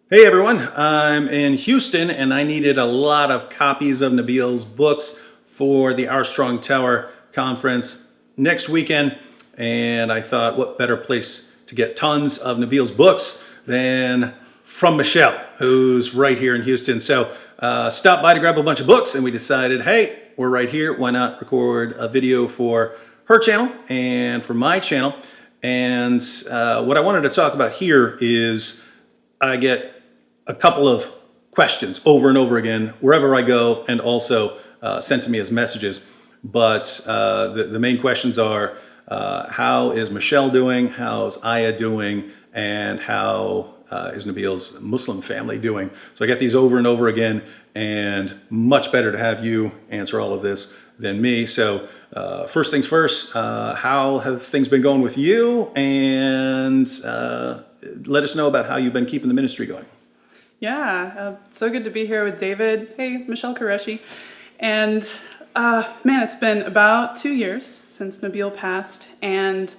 Hey everyone, I'm in Houston and I needed a lot of copies of Nabeel's books for the Our Strong Tower conference next weekend. And I thought, what better place to get tons of Nabeel's books than from Michelle, who's right here in Houston. So stopped by to grab a bunch of books and we decided, hey, we're right here. Why not record a video for her channel and for my channel? And what I wanted to talk about here is I get a couple of questions over and over again wherever I go, and also sent to me as messages. But the main questions are, how is Michelle doing? How's Aya doing? And how is Nabeel's Muslim family doing? So I get these over and over again, and much better to have you answer all of this than me. So first things first, how have things been going with you? And let us know about how you've been keeping the ministry going. Yeah, so good to be here with David. Hey, Michelle Qureshi. And man, it's been about 2 years since Nabeel passed, and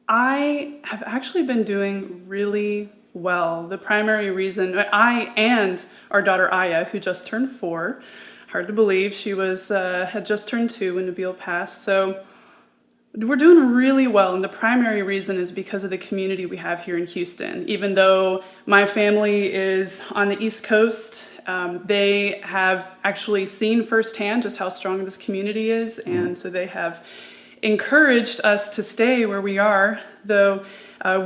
I have actually been doing really well. The primary reason, I and our daughter Aya, who just turned 4, hard to believe, she was had just turned 2 when Nabeel passed. So we're doing really well, and the primary reason is because of the community we have here in Houston. Even though my family is on the East Coast, they have actually seen firsthand just how strong this community is, and so they have encouraged us to stay where we are, though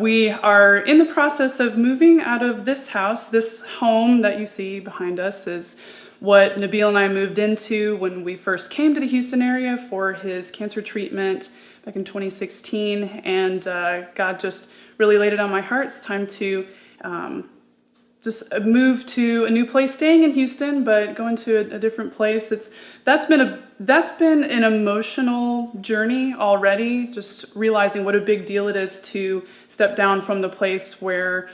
we are in the process of moving out of this house. This home that you see behind us is what Nabeel and I moved into when we first came to the Houston area for his cancer treatment back in 2016, and God just really laid it on my heart. It's time to just move to a new place, staying in Houston, but going to a different place. That's been an emotional journey already, just realizing what a big deal it is to step down from the place where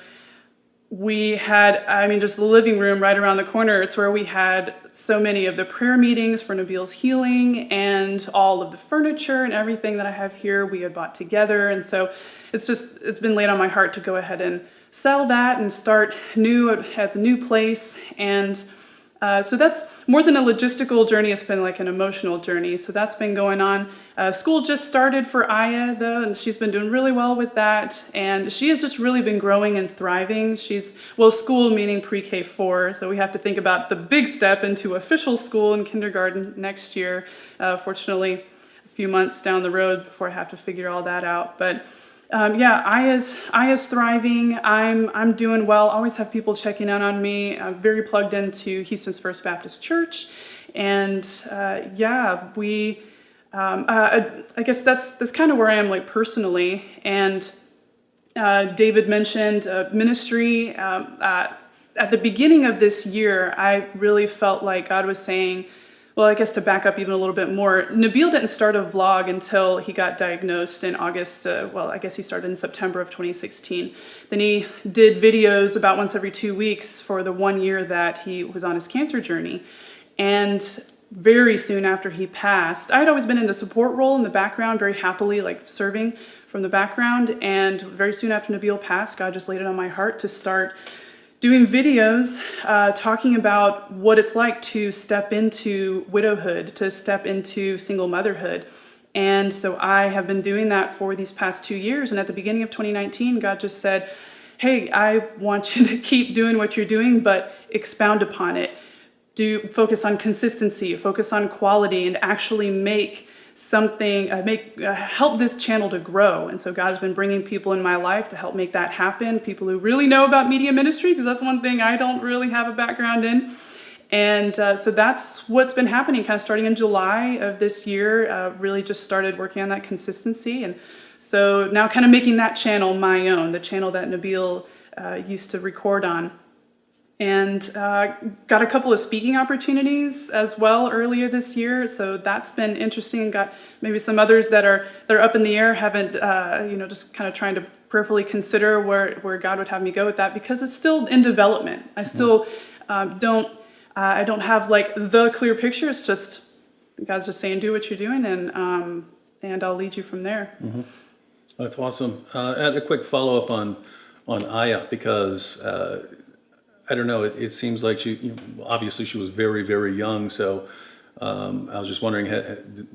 we had, just the living room right around the corner. It's where we had so many of the prayer meetings for Nabeel's healing, and all of the furniture and everything that I have here we had bought together. And so it's been laid on my heart to go ahead and sell that and start new at the new place. And so that's more than a logistical journey, it's been like an emotional journey. So that's been going on. School just started for Aya though, and she's been doing really well with that. And she has just really been growing and thriving. School meaning pre-K4, so we have to think about the big step into official school in kindergarten next year. Fortunately, a few months down the road before I have to figure all that out. But yeah, Aya's thriving. I'm doing well. Always have people checking out on me. I'm very plugged into Houston's First Baptist Church, and yeah, I guess that's kind of where I am, like, personally. And David mentioned ministry. At the beginning of this year, I really felt like God was saying, well, I guess to back up even a little bit more, Nabeel didn't start a vlog until he got diagnosed in August. I guess he started in September of 2016. Then he did videos about once every 2 weeks for the 1 year that he was on his cancer journey. And very soon after he passed, I had always been in the support role in the background, very happily, like serving from the background. And very soon after Nabeel passed, God just laid it on my heart to start doing videos talking about what it's like to step into widowhood, to step into single motherhood. And so I have been doing that for these past 2 years. And at the beginning of 2019, God just said, hey, I want you to keep doing what you're doing, but expound upon it. Focus on consistency, focus on quality, and actually make something, help this channel to grow. And so God's been bringing people in my life to help make that happen, people who really know about media ministry, because that's one thing I don't really have a background in. And so that's what's been happening, kind of starting in July of this year, really just started working on that consistency. And so now kind of making that channel my own, the channel that Nabeel used to record on. And got a couple of speaking opportunities as well earlier this year, so that's been interesting. Got maybe some others that are up in the air, haven't just kind of trying to prayerfully consider where God would have me go with that, because it's still in development. I still I don't have like the clear picture. It's just God's just saying, do what you're doing, and I'll lead you from there. Mm-hmm. That's awesome. Add a quick follow up on Aya, because I don't know. It seems like obviously she was very, very young. So I was just wondering,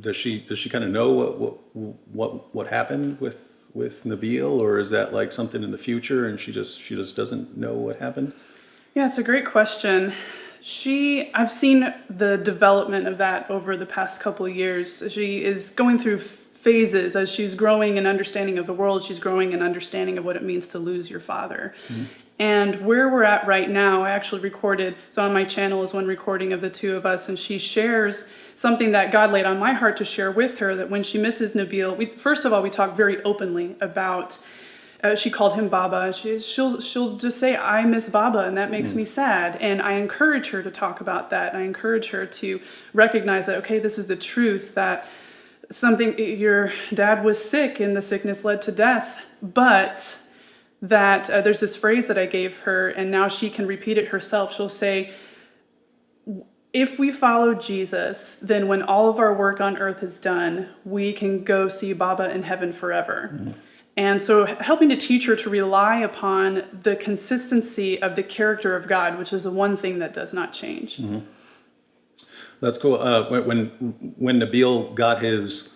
does she kind of know what happened with Nabeel, or is that like something in the future and she just doesn't know what happened? Yeah, it's a great question. I've seen the development of that over the past couple of years. She is going through phases as she's growing in understanding of the world. She's growing in understanding of what it means to lose your father. And where we're at right now, I actually recorded, so on my channel is one recording of the two of us, and she shares something that God laid on my heart to share with her, that when she misses Nabeel, first of all, we talk very openly about, she called him Baba. She'll just say, I miss Baba, and that makes me sad. And I encourage her to talk about that. And I encourage her to recognize that, okay, this is the truth, that your dad was sick and the sickness led to death, but that there's this phrase that I gave her, and now she can repeat it herself. She'll say, if we follow Jesus, then when all of our work on earth is done, we can go see Baba in heaven forever. And so helping to teach her to rely upon the consistency of the character of God, which is the one thing that does not change. That's cool. When Nabeel got his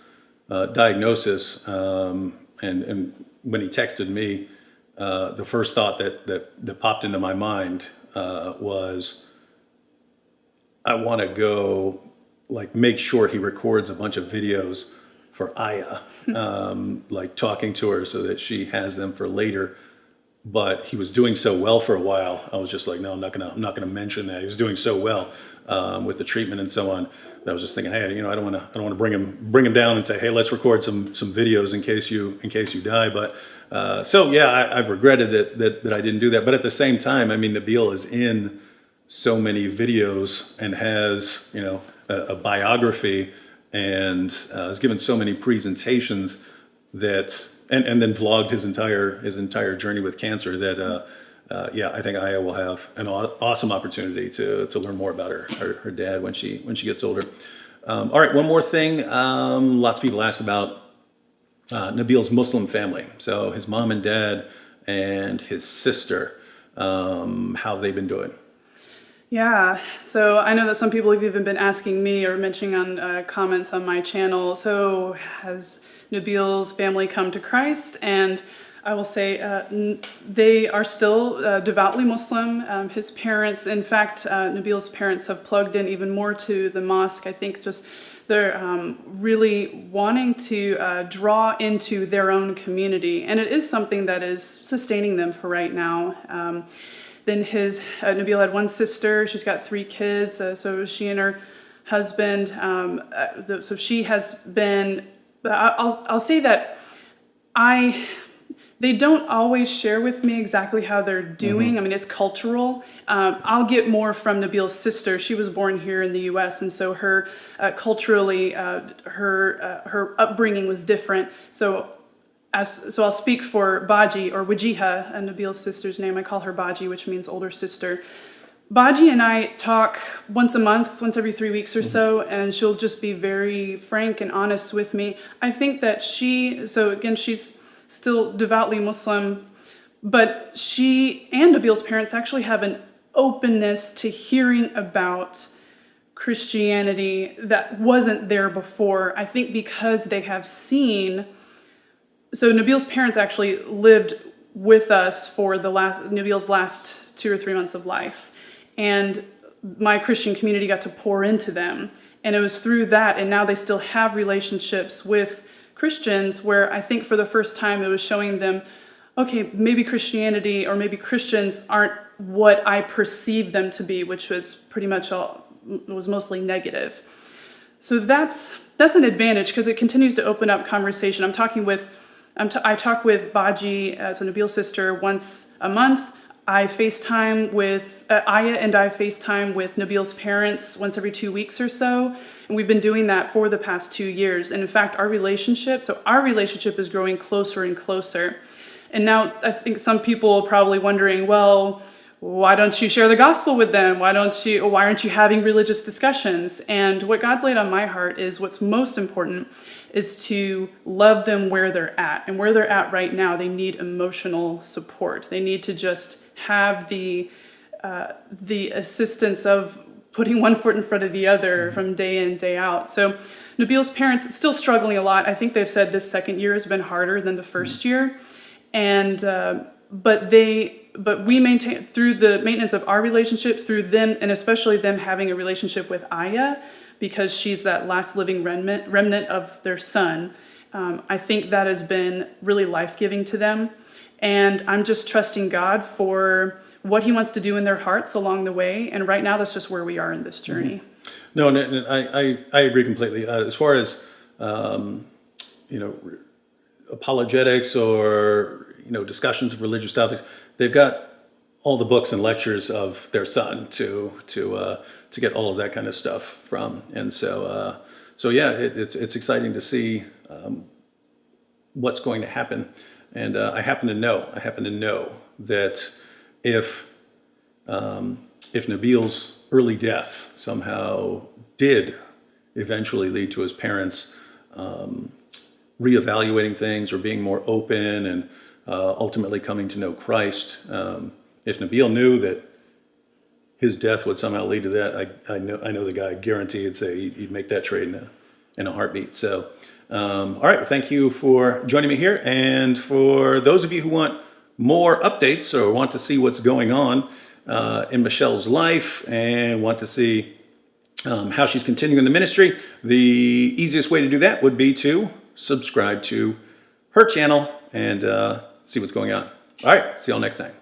diagnosis, and when he texted me, the first thought that popped into my mind was, I want to go like make sure he records a bunch of videos for Aya, like talking to her so that she has them for later. But he was doing so well for a while. I was just like, no, I'm not gonna mention that. He was doing so well with the treatment and so on. That I was just thinking, hey, I don't want to bring him down and say, hey, let's record some videos in case you die. But so yeah, I've regretted that I didn't do that. But at the same time, I mean, Nabeel is in so many videos and has a biography and has given so many presentations that and then vlogged his entire journey with cancer that yeah, I think Aya will have an awesome opportunity to learn more about her dad when she gets older. All right, one more thing. Lots of people ask about Nabeel's Muslim family. So his mom and dad and his sister, how they've been doing. Yeah, so I know that some people have even been asking me or mentioning on comments on my channel, so has Nabeel's family come to Christ? And I will say they are still devoutly Muslim. His parents, in fact, Nabeel's parents have plugged in even more to the mosque. I think just they're really wanting to draw into their own community, and it is something that is sustaining them for right now. Then Nabeel had one sister. She's got 3 kids. So she and her husband. So she has been. I'll say that they don't always share with me exactly how they're doing. I mean, it's cultural. I'll get more from Nabeel's sister. She was born here in the U.S., and so her culturally, her upbringing was different. So I'll speak for Baji, or Wajiha, Nabeel's sister's name. I call her Baji, which means older sister. Baji and I talk once a month, once every 3 weeks or so, and she'll just be very frank and honest with me. I think that so again, she's still devoutly Muslim, but she and Nabeel's parents actually have an openness to hearing about Christianity that wasn't there before. I think because they have seen. So Nabeel's parents actually lived with us for Nabeel's last 2 or 3 months of life. And my Christian community got to pour into them. And it was through that, and now they still have relationships with Christians where I think for the first time it was showing them, okay, maybe Christianity or maybe Christians aren't what I perceive them to be, which was pretty much was mostly negative. So that's an advantage because it continues to open up conversation. I talk with Baji, so Nabeel's sister, once a month. I FaceTime with Aya, and I FaceTime with Nabeel's parents once every 2 weeks or so. And we've been doing that for the past 2 years. And in fact, our relationship is growing closer and closer. And now I think some people are probably wondering, well, why don't you share the gospel with them? Why aren't you having religious discussions? And what God's laid on my heart is what's most important is to love them where they're at. And where they're at right now, they need emotional support. They need to just have the the assistance of putting one foot in front of the other from day in, day out. So Nabeel's parents still struggling a lot. I think they've said this second year has been harder than the first year. And, but we maintain through the maintenance of our relationship, through them, and especially them having a relationship with Aya, because she's that last living remnant of their son. I think that has been really life-giving to them. And I'm just trusting God for what he wants to do in their hearts along the way. And right now, that's just where we are in this journey. No, I agree completely. As far as, apologetics or, discussions of religious topics, they've got all the books and lectures of their son to get all of that kind of stuff from. And so yeah, it's exciting to see what's going to happen. And I happen to know that if Nabeel's early death somehow did eventually lead to his parents reevaluating things or being more open and ultimately coming to know Christ, if Nabeel knew that his death would somehow lead to that, I know the guy, guarantee he'd say he'd make that trade in a heartbeat. So, all right, well, thank you for joining me here. And for those of you who want more updates or want to see what's going on in Michelle's life and want to see how she's continuing the ministry, the easiest way to do that would be to subscribe to her channel and see what's going on. All right, see y'all next time.